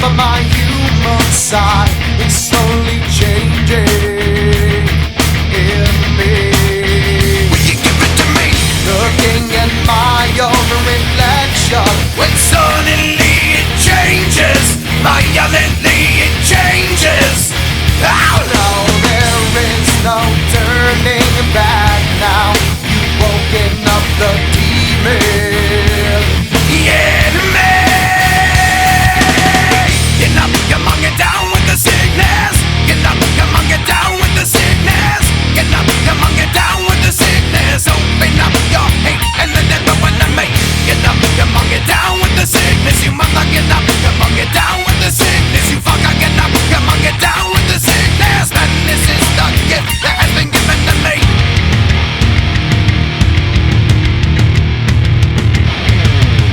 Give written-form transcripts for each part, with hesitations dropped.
but my human side is slowly changing in me. Will you give it to me? Looking at my own reflection, When suddenly it changes, violently it changes. Oh no! now there is no turning back. Now you've woken up the demon. Yeah, man! Get up, come on, get down with the sickness. Get up, come on, get down with the sickness. Get up, come on, get down with the sickness. Open up your hate and let everyone to make. Get up, come on, get down with the sickness. You mother, get up, come on, get down with the sickness. You fucker, get up, come on, get down with the sickness. Madness is the gift that has been given to me.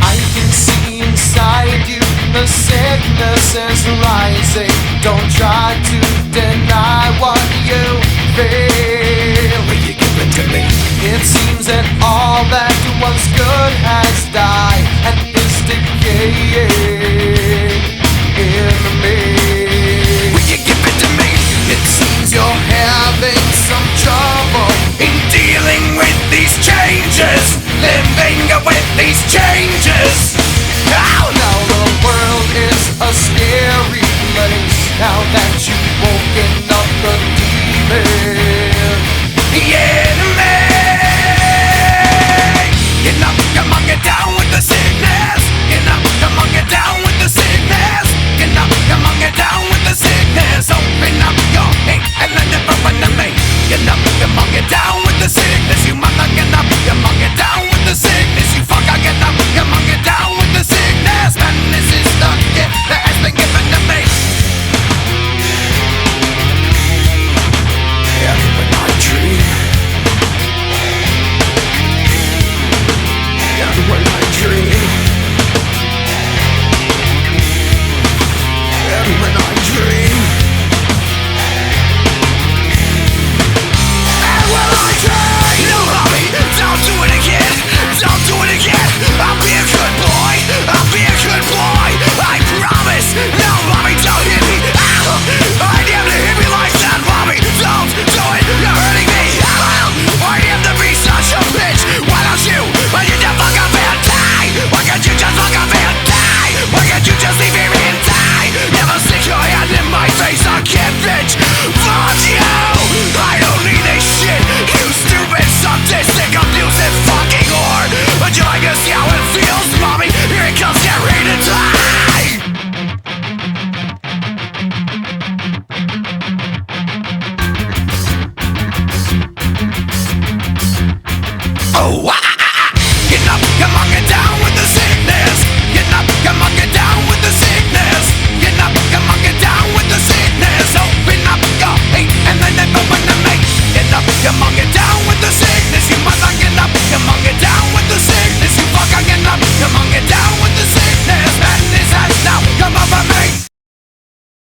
I can see inside you, the sickness is rising. Don't try to deny what you feel. Will you give it to me? It seems that all that was good has died and is decaying.